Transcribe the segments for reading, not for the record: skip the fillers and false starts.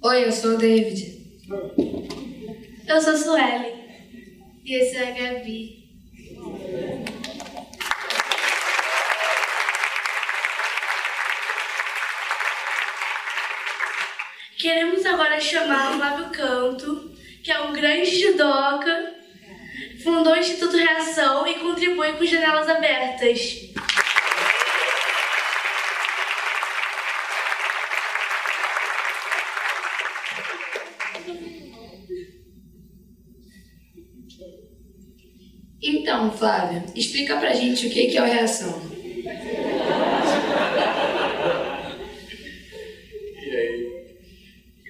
Oi, eu sou o David. Eu sou a Sueli. E esse é a Gabi. Queremos agora chamar o Flávio Canto, que é um grande judoca, fundou o Instituto Reação e contribui com Janelas Abertas. Então, Flávia, explica pra gente o que é o Reação. E aí,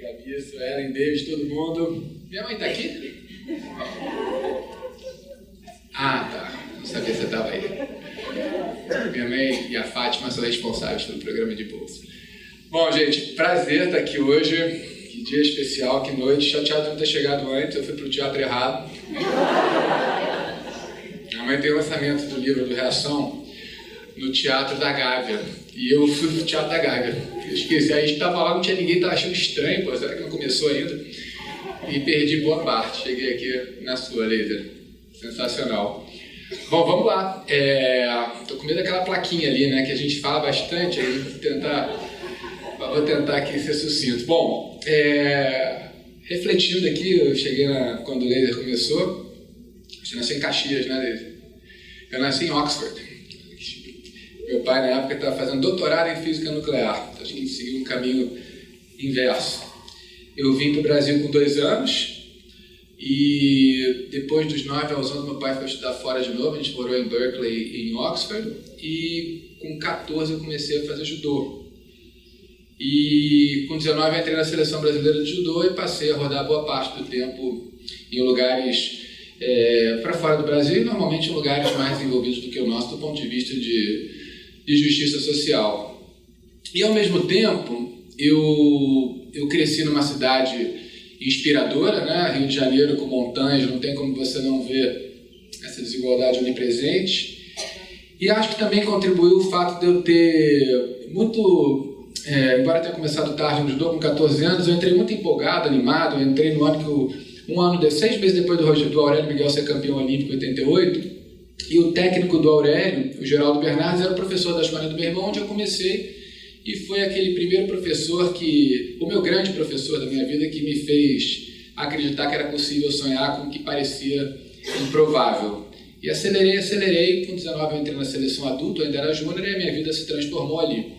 Gabi, Suelen, David, todo mundo. Minha mãe tá aqui? Ah, tá. Não sabia se você tava aí. Minha mãe e a Fátima são responsáveis pelo programa de bolsa. Bom, gente, prazer estar aqui hoje. Que dia especial, que noite. Chateado de não ter chegado antes, eu fui pro teatro errado. Minha mãe tem o lançamento do livro do Reação no Teatro da Gávea. E eu fui pro Teatro da Gávea. Eu esqueci, aí a gente tava lá, não tinha ninguém, tava achando estranho, pô, será que não começou ainda? E perdi boa parte. Cheguei aqui na sua, Leita. Sensacional. Bom, vamos lá. Tô com medo daquela plaquinha ali, né, que a gente fala bastante, aí vou tentar aqui ser sucinto. Bom, refletindo aqui, eu cheguei quando o laser começou. Você nasceu em Caxias, né, David? Eu nasci em Oxford. Meu pai, na época, estava fazendo doutorado em física nuclear. Então, a gente seguiu um caminho inverso. Eu vim para o Brasil com 2 anos e depois dos 9 aos anos, meu pai foi estudar fora de novo. A gente morou em Berkeley e em Oxford. E com 14 eu comecei a fazer judô. E com 19 eu entrei na seleção brasileira de judô e passei a rodar boa parte do tempo em lugares para fora do Brasil, e normalmente em lugares mais envolvidos do que o nosso do ponto de vista de justiça social. E ao mesmo tempo eu cresci numa cidade inspiradora, né? Rio de Janeiro com montanhas, não tem como você não ver essa desigualdade onipresente. E acho que também contribuiu o fato de eu ter muito, embora tenha começado tarde no judô com 14 anos, eu entrei muito empolgado, animado. Eu entrei no ano que 6 meses depois do Aurélio Miguel ser campeão olímpico em 88, e o técnico do Aurélio, o Geraldo Bernardes, era o professor da escola do meu irmão, onde eu comecei, e foi aquele primeiro professor o meu grande professor da minha vida, que me fez acreditar que era possível sonhar com o que parecia improvável. E acelerei, com 19 eu entrei na seleção adulta, eu ainda era júnior, e a minha vida se transformou ali.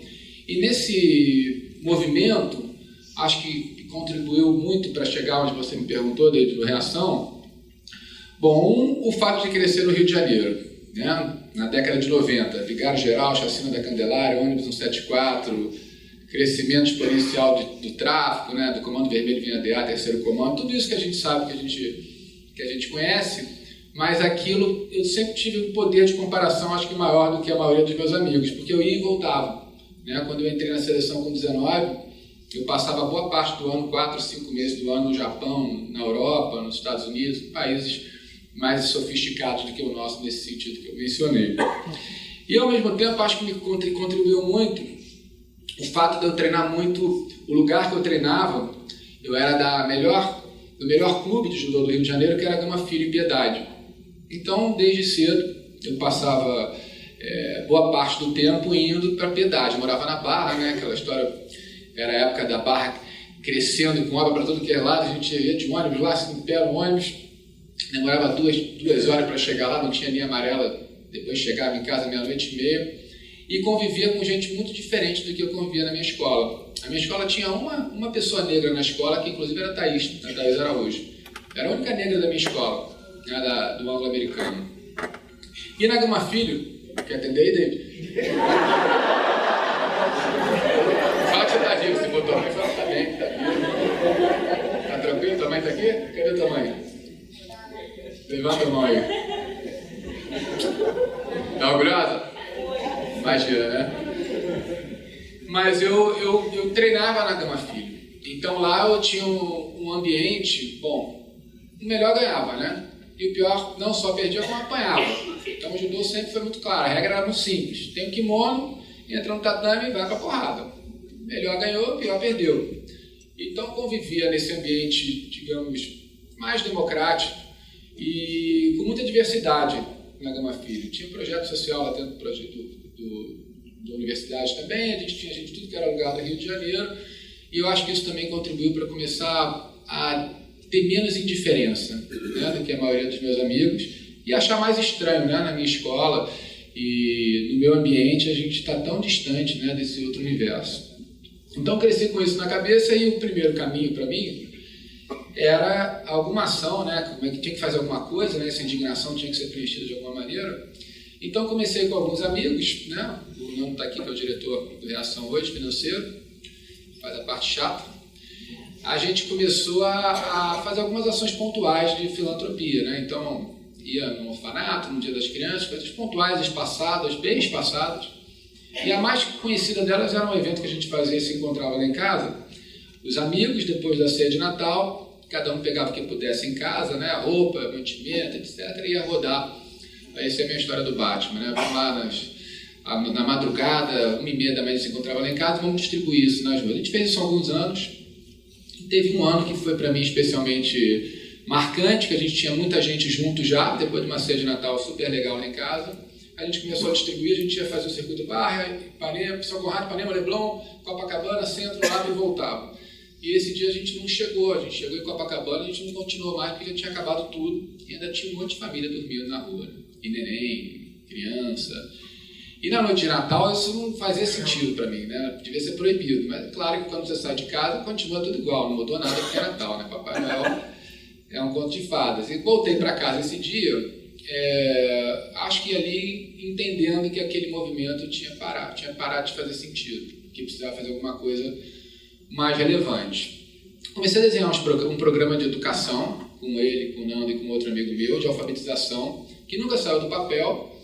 E nesse movimento, acho que contribuiu muito para chegar onde você me perguntou, desde do Reação. Bom, o fato de crescer no Rio de Janeiro, né? Na década de 90, Vigário Geral, Chacina da Candelária, ônibus 174, crescimento exponencial do tráfico, né? Do Comando Vermelho vinha DA, terceiro comando, tudo isso que a gente sabe, que a gente conhece, mas aquilo eu sempre tive um poder de comparação, acho que maior do que a maioria dos meus amigos, porque eu ia e voltava, né? Quando eu entrei na seleção com 19, eu passava boa parte do ano, 4, 5 meses do ano no Japão, na Europa, nos Estados Unidos, países mais sofisticados do que o nosso nesse sentido que eu mencionei. E ao mesmo tempo acho que me contribuiu muito o fato de eu treinar muito. O lugar que eu treinava, eu era do melhor clube de judô do Rio de Janeiro, que era Gama Filho e Piedade. Então, desde cedo, eu passava boa parte do tempo indo para Piedade. Eu morava na Barra, né? Aquela história. Era a época da Barra crescendo, com obra para todo que é lado, a gente ia de ônibus lá, assim, pé no ônibus, demorava 2 horas para chegar lá, não tinha linha amarela, depois chegava em casa meia-noite e meia, e convivia com gente muito diferente do que eu convivia na minha escola. A minha escola tinha uma pessoa negra na escola, que inclusive era a Thaís Araújo. Era a única negra da minha escola, né, do anglo-americano. E na Gama Filho, quer atender aí, David? Fala que você tá vivo, se botou a mãe, fala que tá bem, tá vivo. Tá tranquilo? Tua mãe tá aqui? Cadê tua mãe? Levanta a mão aí. Tá orgulhosa? Imagina, né? Mas eu treinava na Gama Filho. Então lá eu tinha um ambiente, bom, o melhor ganhava, né? E o pior, não só perdia, como apanhava. Então o judô sempre foi muito claro, a regra era muito simples. Tem o kimono, entra no tatame e vai pra porrada. Melhor ganhou, pior perdeu. Então convivia nesse ambiente, digamos, mais democrático e com muita diversidade na Gama Filho. Tinha um projeto social lá dentro da universidade também, a gente tinha gente de tudo que era lugar do Rio de Janeiro, e eu acho que isso também contribuiu para começar a ter menos indiferença, né, do que a maioria dos meus amigos, e achar mais estranho, né, na minha escola e no meu ambiente a gente está tão distante, né, desse outro universo. Então cresci com isso na cabeça e o primeiro caminho para mim era alguma ação, né, como é que tinha que fazer alguma coisa, né, essa indignação tinha que ser preenchida de alguma maneira. Então comecei com alguns amigos, né, o Nando está aqui, que é o diretor do Reação hoje, financeiro, faz a parte chata. A gente começou a fazer algumas ações pontuais de filantropia, né, então ia no orfanato, no Dia das Crianças, coisas pontuais, espaçadas, bem espaçadas. E a mais conhecida delas era um evento que a gente fazia e se encontrava lá em casa. Os amigos, depois da ceia de Natal, cada um pegava o que pudesse em casa, né, roupa, mantimento, etc., e ia rodar. Essa é a minha história do Batman, né? Vamos lá na madrugada, 1h30 da manhã, a gente se encontrava lá em casa, vamos distribuir isso nas ruas. A gente fez isso há alguns anos. Teve um ano que foi para mim especialmente marcante, que a gente tinha muita gente junto já, depois de uma ceia de Natal super legal lá em casa. A gente começou a distribuir, a gente ia fazer o circuito Barra, Ipanema, São Conrado, Ipanema, Leblon, Copacabana, Centro, Lapa e voltava. E esse dia a gente não chegou, a gente chegou em Copacabana, a gente não continuou mais porque já tinha acabado tudo e ainda tinha um monte de família dormindo na rua, né? E neném, criança. E na noite de Natal isso não fazia sentido para mim, né? Devia ser proibido, mas é claro que quando você sai de casa continua tudo igual, não mudou nada porque é Natal, né? Papai Noel é um conto de fadas. E voltei para casa esse dia, acho que ali entendendo que aquele movimento tinha parado de fazer sentido, que precisava fazer alguma coisa mais relevante. Comecei a desenhar um programa de educação com ele, com o Nando e com outro amigo meu, de alfabetização, que nunca saiu do papel.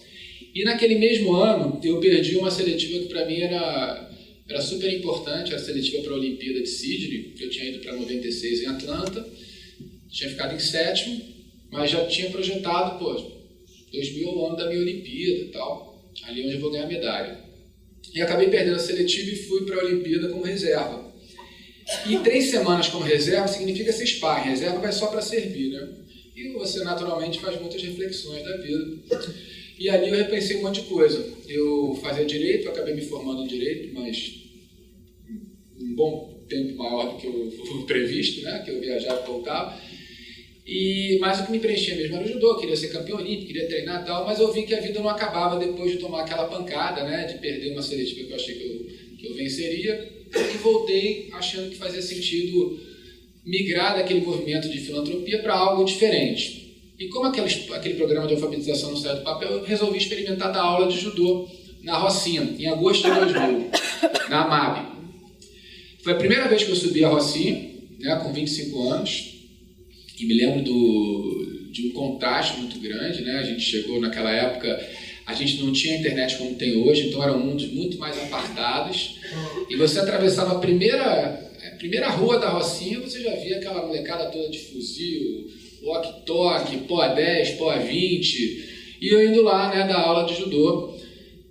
E naquele mesmo ano eu perdi uma seletiva que para mim era super importante, era a seletiva para a Olimpíada de Sydney, que eu tinha ido para 96 em Atlanta, tinha ficado em 7º, mas já tinha projetado, 2000 é o ano da minha Olimpíada e tal, ali onde eu vou ganhar medalha. E acabei perdendo a seletiva e fui para a Olimpíada como reserva. E 3 semanas como reserva significa ser sparring, reserva vai só para servir, né? E você naturalmente faz muitas reflexões da vida. E ali eu repensei um monte de coisa. Eu fazia direito, eu acabei me formando em direito, mas um bom tempo maior do que o previsto, né? Que eu viajava e voltava. Mas o que me preenchia mesmo era o judô, eu queria ser campeão olímpico, queria treinar e tal, mas eu vi que a vida não acabava depois de tomar aquela pancada, né? De perder uma seletiva que eu achei que eu venceria. E voltei achando que fazia sentido migrar daquele movimento de filantropia para algo diferente. E como aquele programa de alfabetização não saiu do papel, eu resolvi experimentar dar aula de judô na Rocinha, em agosto de 2000, na AMAB. Foi a primeira vez que eu subi a Rocinha, né, com 25 anos, e me lembro de um contraste muito grande, né? A gente chegou naquela época, a gente não tinha internet como tem hoje, então eram mundos muito mais apartados, e você atravessava a primeira rua da Rocinha, você já via aquela molecada toda de fuzil, walkie-talkie, pó 10, pó 20, e eu indo lá, né, dar aula de judô,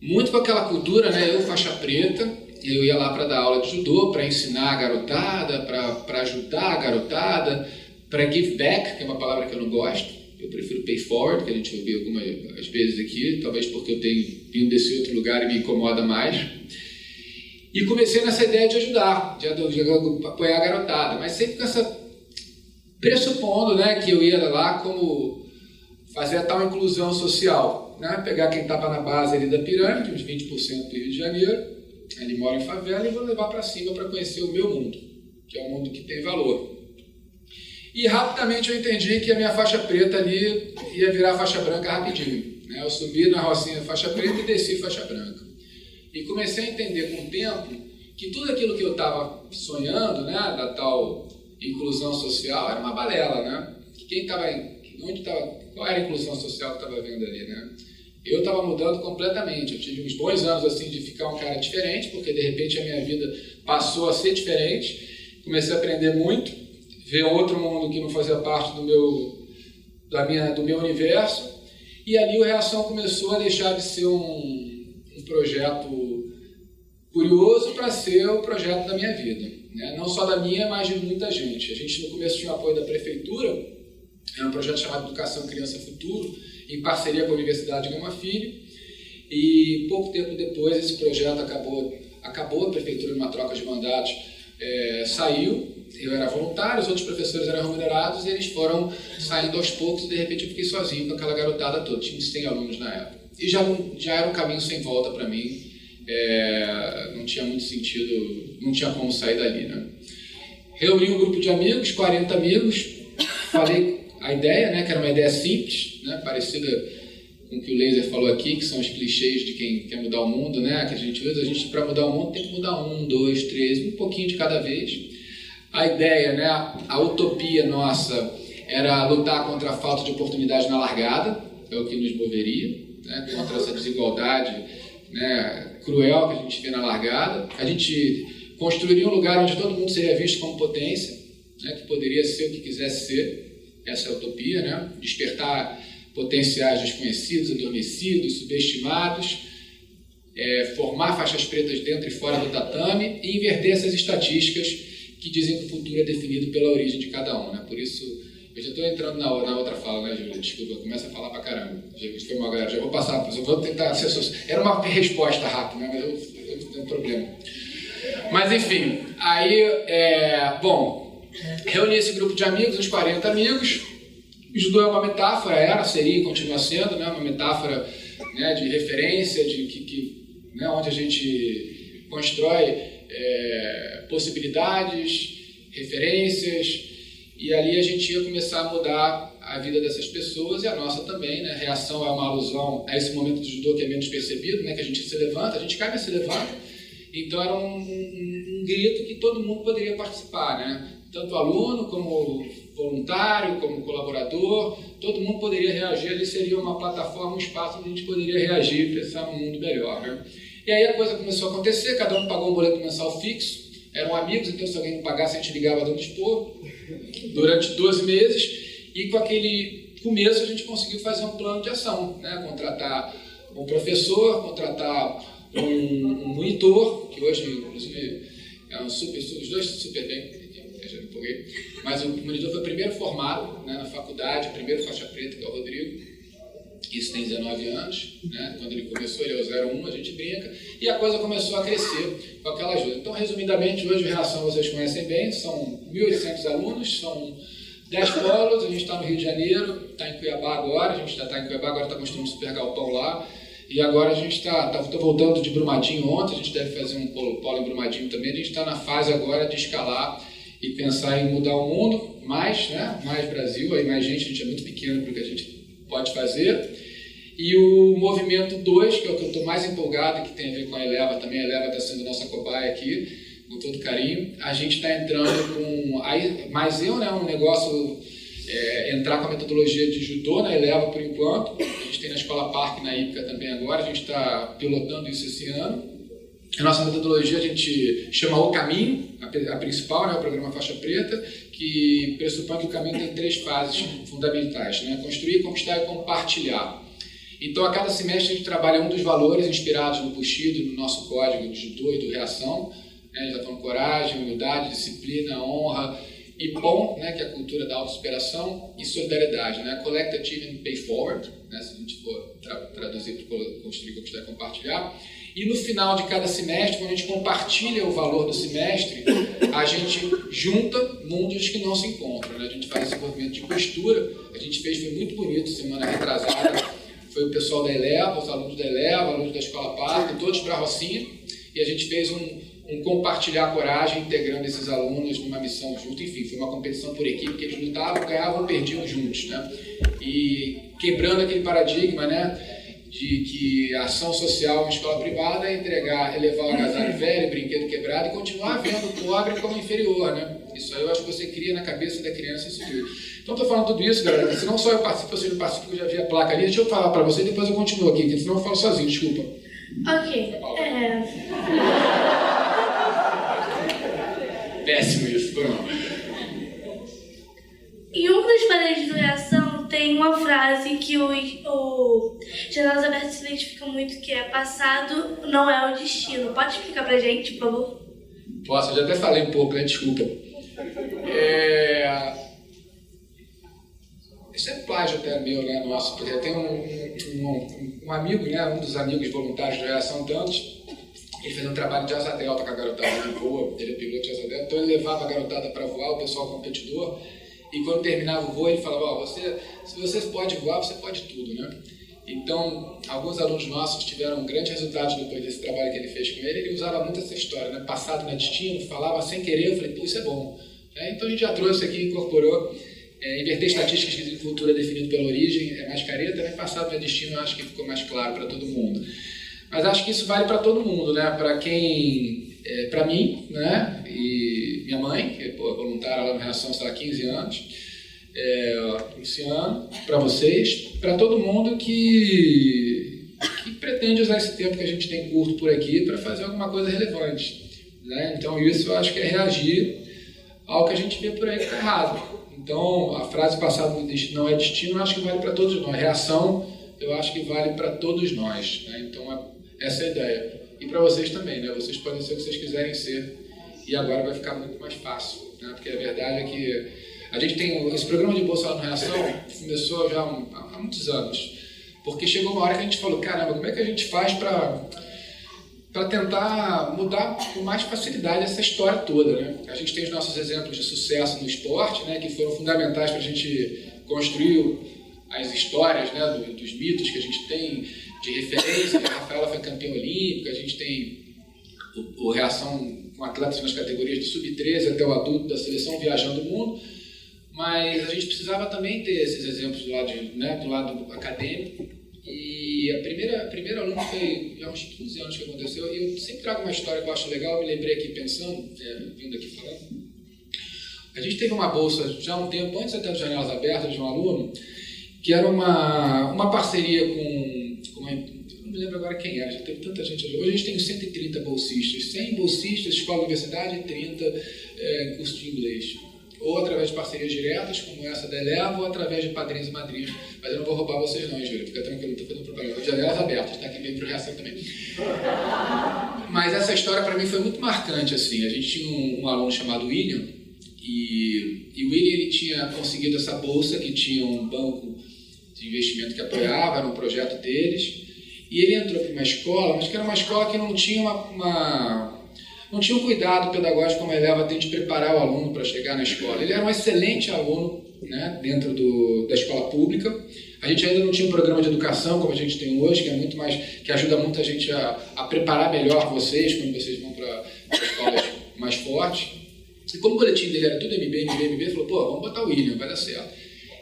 muito com aquela cultura, né, eu faixa preta, eu ia lá para dar aula de judô, para ensinar a garotada, para ajudar a garotada, para give back, que é uma palavra que eu não gosto, eu prefiro pay forward, que a gente ouviu algumas vezes aqui, talvez porque eu tenho vindo desse outro lugar e me incomoda mais. E comecei nessa ideia de ajudar, de apoiar a garotada, mas sempre com essa pressupondo, né, que eu ia lá como fazer a tal inclusão social, né, pegar quem estava na base ali da pirâmide, uns 20% do Rio de Janeiro, ele mora em favela, e vou levar para cima para conhecer o meu mundo, que é um mundo que tem valor. E rapidamente eu entendi que a minha faixa preta ali ia virar faixa branca rapidinho, né, eu subi na Rocinha faixa preta e desci faixa branca. E comecei a entender com o tempo que tudo aquilo que eu estava sonhando, né, da tal inclusão social, era uma balela, né? Qual era a inclusão social que estava vendo ali, né? Eu estava mudando completamente, eu tive uns bons anos assim de ficar um cara diferente, porque de repente a minha vida passou a ser diferente, comecei a aprender muito, ver outro mundo que não fazia parte do meu universo, e ali o Reação começou a deixar de ser um projeto curioso para ser o projeto da minha vida, né? Não só da minha, mas de muita gente. A gente no começo tinha o apoio da prefeitura, era um projeto chamado Educação Criança Futuro, em parceria com a Universidade Gama Filho, e pouco tempo depois esse projeto acabou, a prefeitura numa troca de mandatos saiu, eu era voluntário, os outros professores eram remunerados e eles foram saindo aos poucos e de repente eu fiquei sozinho com aquela garotada toda, tinha 100 alunos na época. E já era um caminho sem volta para mim, não tinha muito sentido, não tinha como sair dali, né? Reuni um grupo de amigos, 40 amigos, falei a ideia, né, que era uma ideia simples, né, parecida com o que o Laser falou aqui, que são os clichês de quem quer mudar o mundo, né, que a gente usa. A gente, para mudar o mundo, tem que mudar 1, 2, 3, um pouquinho de cada vez. A ideia, né, a utopia nossa era lutar contra a falta de oportunidade na largada, é o que nos moveria, né, contra essa desigualdade, né, cruel que a gente vê na largada. A gente construiria um lugar onde todo mundo seria visto como potência, né, que poderia ser o que quisesse ser, essa é a utopia, né, despertar potenciais desconhecidos, adormecidos, subestimados, formar faixas pretas dentro e fora do tatame e inverter essas estatísticas que dizem que o futuro é definido pela origem de cada um, né? Por isso, eu já estou entrando na outra fala, né, Júlia? Desculpa, começa a falar pra caramba. Foi mal, galera. Já vou passar, eu vou tentar ser... Era uma resposta rápida, né? Mas eu tenho um problema. Mas, enfim, aí, bom, reuni esse grupo de amigos, uns 40 amigos. O judô é uma metáfora, seria e continua sendo, né, uma metáfora, né, de referência, né, onde a gente constrói possibilidades, referências, e ali a gente ia começar a mudar a vida dessas pessoas e a nossa também, né? Reação é uma alusão a esse momento do judô que é menos percebido, né, que a gente se levanta, a gente cai, mas se levanta. Então era um grito que todo mundo poderia participar, né? Tanto aluno como voluntário, como colaborador, todo mundo poderia reagir, ali seria uma plataforma, um espaço onde a gente poderia reagir e pensar num mundo melhor, né? E aí a coisa começou a acontecer, cada um pagou um boleto mensal fixo, eram amigos, então se alguém não pagasse a gente ligava dando expor, durante 12 meses, e com aquele começo a gente conseguiu fazer um plano de ação, né? Contratar um professor, contratar um monitor, que hoje inclusive os dois super bem, já me empolguei, mas o monitor foi o primeiro formado, né, na faculdade, o primeiro faixa preta, que é o Rodrigo. Isso tem 19 anos, né? Quando ele começou, ele é o 01, a gente brinca, e a coisa começou a crescer com aquela ajuda. Então, resumidamente, hoje o Reação vocês conhecem bem, são 1.800 alunos, são 10 polos, a gente está no Rio de Janeiro, está em Cuiabá agora, a gente já está em Cuiabá, agora está construindo um super galpão lá, e agora a gente está voltando de Brumadinho ontem, a gente deve fazer um polo em Brumadinho também, a gente está na fase agora de escalar e pensar em mudar o mundo, mais Brasil, aí mais gente, a gente é muito pequeno para o que a gente pode fazer. E o movimento 2, que é o que eu estou mais empolgado, que tem a ver com a Eleva também, a Eleva está sendo nossa cobaia aqui, com todo carinho. A gente está entrando com, um negócio, entrar com a metodologia de judô na Eleva por enquanto. A gente tem na Escola Parque, na Ípica também agora, a gente está pilotando isso esse ano. A nossa metodologia a gente chama O Caminho, a principal, né, o programa Faixa Preta, que pressupõe que o caminho tem 3 fases fundamentais, né? Construir, conquistar e compartilhar. Então, a cada semestre a gente trabalha um dos valores inspirados no Bushido e no nosso código de judô e do Reação, né? A gente está falando coragem, humildade, disciplina, honra e POM, né, que é a cultura da autossuperação, e solidariedade, né? Collect, Achieve and Pay Forward, né, se a gente for traduzir para construir, conquistar e compartilhar. E no final de cada semestre, quando a gente compartilha o valor do semestre, a gente junta mundos que não se encontram, né? A gente faz esse movimento de costura, a gente fez, foi muito bonito, semana retrasada, foi o pessoal da Eleva, os alunos da Eleva, alunos da Escola Parque, todos para a Rocinha, e a gente fez um compartilhar a coragem, integrando esses alunos numa missão junto. Enfim, foi uma competição por equipe, que eles lutavam, ganhavam, perdiam juntos, né? E quebrando aquele paradigma, né, de que a ação social em escola privada é elevar o agasalho velho, brinquedo quebrado e continuar vendo o pobre como inferior, né? Isso aí eu acho que você cria na cabeça da criança isso tudo. Então estou falando tudo isso, galera, se não só eu participo, você não participa, eu já vi a placa ali, deixa eu falar para você e depois eu continuo aqui, porque senão eu falo sozinho, desculpa. Ok, Péssimo isso, foi mal. Em uma das paredes do Reação tem uma frase que o Janelas Abertas se identifica muito, que é: passado não é o destino. Pode explicar pra gente, por favor? Posso, eu já até falei um pouco, né? Desculpa. Isso é plágio até meu, né? Nosso, porque tem um amigo, né? Um dos amigos voluntários da Reação Tantos. Ele fez um trabalho de asa delta com a garotada que voa, ele é piloto de asa delta, então ele levava a garotada para voar, o pessoal competidor, e quando terminava o voo ele falava: se você pode voar, você pode tudo, né? Então, alguns alunos nossos tiveram grandes resultados depois desse trabalho que ele fez com ele usava muito essa história, né? Passado não é destino, falava sem querer, eu falei: pô, isso é bom. Então a gente já trouxe aqui, incorporou, inverter estatísticas de cultura definido pela origem, é mais careta, né? Passado não é destino, eu acho que ficou mais claro para todo mundo. Mas acho que isso vale para todo mundo, né? Para quem, para mim, né? E minha mãe, que é voluntária lá na Reação, sei lá, 15 anos, esse ano, para vocês, para todo mundo que pretende usar esse tempo que a gente tem curto por aqui para fazer alguma coisa relevante, né? Então isso eu acho que é reagir ao que a gente vê por aí que está errado. Então a frase passado não é destino, eu acho que vale para todos nós. Reação, eu acho que vale para todos nós, né? Então essa é a ideia. E para vocês também, né? Vocês podem ser o que vocês quiserem ser. E agora vai ficar muito mais fácil, né? Porque a verdade é que a gente tem esse programa de Bolsa no Reação, começou já há muitos anos. Porque chegou uma hora que a gente falou: caramba, como é que a gente faz para tentar mudar com mais facilidade essa história toda, né? A gente tem os nossos exemplos de sucesso no esporte, né? Que foram fundamentais para a gente construir as histórias, né? Dos mitos que a gente tem de referência. A Rafaela foi campeã olímpica, a gente tem o Reação com atletas nas categorias de sub-13 até o adulto da seleção viajando o mundo, mas a gente precisava também ter esses exemplos do lado acadêmico. E a primeira aluna foi há uns 15 anos que aconteceu, e eu sempre trago uma história que eu acho legal, me lembrei aqui pensando, vindo aqui falando. A gente teve uma bolsa já há um tempo, antes até das Janelas Abertas, de um aluno, que era uma parceria com eu não me lembro agora quem era, já teve tanta gente. Hoje a gente tem 130 bolsistas, 100 bolsistas, escola e universidade, e 30 curso de inglês. Ou através de parcerias diretas, como essa da Eleva, ou através de padrinhos e madrinhas. Mas eu não vou roubar vocês não, Júlia, fica tranquilo, não estou fazendo propaganda. Janelas Abertas, tá? Quem vem para o Reação também. Mas essa história para mim foi muito marcante, assim. A gente tinha um aluno chamado William, e o William ele tinha conseguido essa bolsa, que tinha um banco de investimento que apoiava, era um projeto deles, e ele entrou para uma escola, mas que era uma escola que não tinha não tinha um cuidado pedagógico como a Eleva tem de preparar o aluno para chegar na escola. Ele era um excelente aluno, né, dentro da escola pública. A gente ainda não tinha um programa de educação como a gente tem hoje, que é muito mais, que ajuda muito a gente a preparar melhor vocês quando vocês vão para escolas mais fortes. E como o boletim dele era tudo MB, falou: pô, vamos botar o William, vai dar certo.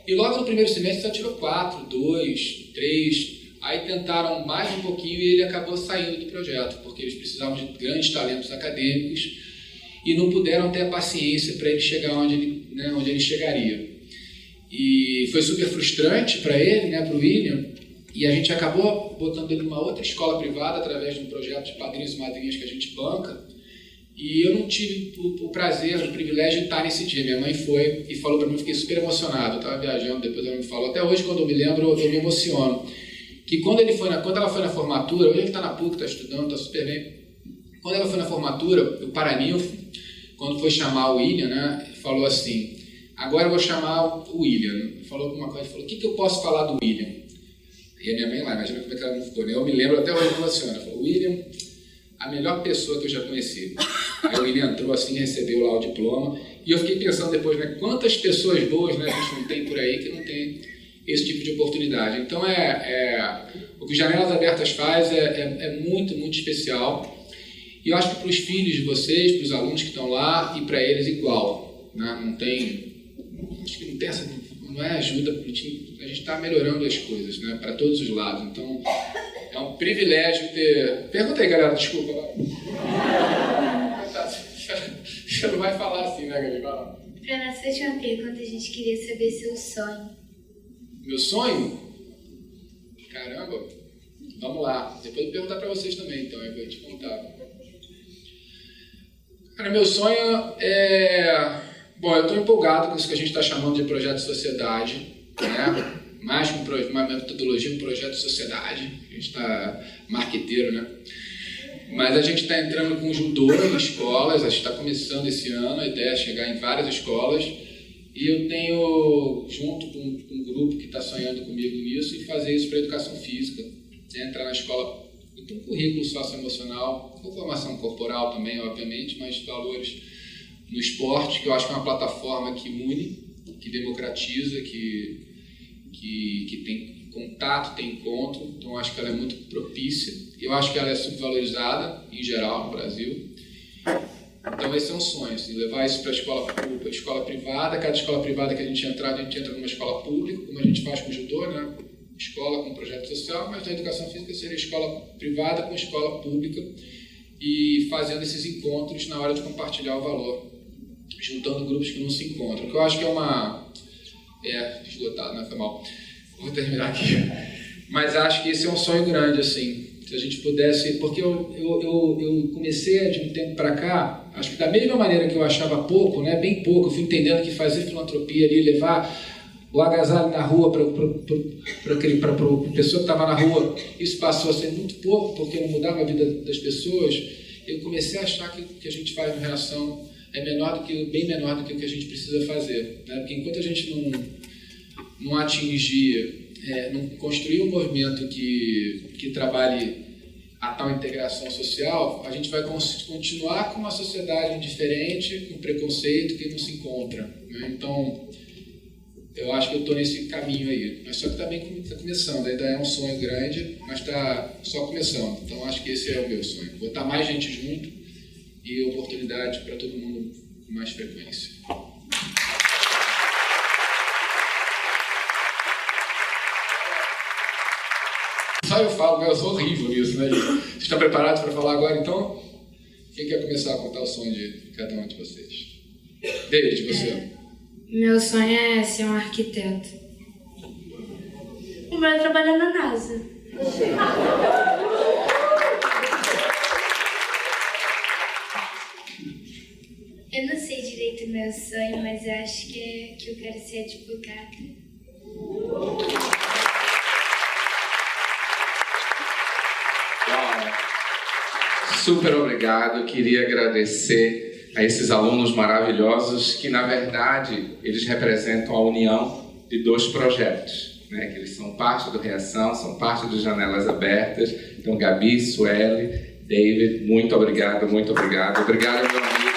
E logo no primeiro semestre só tirou 4, 2, 3... Aí tentaram mais um pouquinho e ele acabou saindo do projeto, porque eles precisavam de grandes talentos acadêmicos e não puderam ter a paciência para ele chegar onde ele chegaria. E foi super frustrante para ele, né, para o William, e a gente acabou botando ele numa outra escola privada através de um projeto de padrinhos e madrinhas que a gente banca. E eu não tive o prazer, o privilégio de estar nesse dia. Minha mãe foi e falou para mim, eu fiquei super emocionado. Eu estava viajando, depois ela me falou. Até hoje, quando eu me lembro, eu me emociono. Que quando ela foi na formatura, hoje ele está na PUC, está estudando, está super bem. Quando ela foi na formatura, o Paranilf, quando foi chamar o William, né, falou assim: agora eu vou chamar o William. Falou alguma coisa, falou: o que eu posso falar do William? E a minha mãe lá, imagina como é que ela não ficou, né? Eu me lembro até hoje, emociona. Falou: William, a melhor pessoa que eu já conheci. Aí o William entrou assim, recebeu lá o diploma, e eu fiquei pensando depois, né, quantas pessoas boas, né, a gente não tem por aí que não tem esse tipo de oportunidade. Então o que Janelas Abertas faz é muito, muito especial. E eu acho que para os filhos de vocês, para os alunos que estão lá, e para eles igual, né? Acho que não tem essa, não é ajuda, a gente está melhorando as coisas, né? Para todos os lados. Então é um privilégio ter... Pergunta aí, galera, desculpa. Você não vai falar assim, né, Gabi? Para nossa última pergunta, a gente queria saber seu sonho. Meu sonho? Caramba, vamos lá. Depois eu vou perguntar para vocês também, então, eu vou te contar. Cara, meu sonho é... Bom, eu estou empolgado com isso que a gente está chamando de projeto de sociedade, né? mais com uma metodologia, um projeto de sociedade. A gente está marqueteiro, né? Mas a gente está entrando com judô em escolas, a gente está começando esse ano, a ideia é chegar em várias escolas. E eu tenho, junto com um grupo que está sonhando comigo nisso, e fazer isso para a educação física. Entrar na escola com um currículo socioemocional, com formação corporal também, obviamente, mas valores no esporte, que eu acho que é uma plataforma que une, que democratiza, que tem contato, tem encontro. Então, eu acho que ela é muito propícia. Eu acho que ela é subvalorizada, em geral, no Brasil. Então, esse é um sonho, assim, levar isso para a escola privada. Cada escola privada que a gente entrar, a gente entra numa escola pública, como a gente faz com o judô, né? Escola com projeto social, mas na educação física seria escola privada com escola pública, e fazendo esses encontros na hora de compartilhar o valor, juntando grupos que não se encontram. O que eu acho que é uma... esgotado, né? Foi mal. Vou terminar aqui. Mas acho que esse é um sonho grande, assim. Se a gente pudesse... Porque eu comecei de um tempo para cá, acho que da mesma maneira que eu achava pouco, né? Bem pouco, eu fui entendendo que fazer filantropia ali, levar o agasalho na rua para a pessoa que estava na rua, isso passou a ser muito pouco, porque não mudava a vida das pessoas. Eu comecei a achar que a gente faz no Reação é bem menor do que o que a gente precisa fazer, né? Porque enquanto a gente não atingir, não construir um movimento que trabalhe a tal integração social, a gente vai continuar com uma sociedade diferente, com preconceito que não se encontra, né? Então, eu acho que eu estou nesse caminho aí, mas só que também está começando, ainda é um sonho grande, mas está só começando. Então, acho que esse é o meu sonho, botar mais gente junto e oportunidade para todo mundo com mais frequência. Só eu falo, eu sou horrível nisso, né? Vocês estão preparados para falar agora, então? Quem quer começar a contar o sonho de cada um de vocês? David, você. Meu sonho é ser um arquiteto. O meu é trabalhar na NASA. Eu não sei direito o meu sonho, mas eu acho que eu quero ser advogada. Super obrigado, queria agradecer a esses alunos maravilhosos que, na verdade, eles representam a união de dois projetos, né? Que eles são parte do Reação, são parte dos Janelas Abertas. Então, Gabi, Sueli, David, muito obrigado, muito obrigado. Obrigado, meu amigo.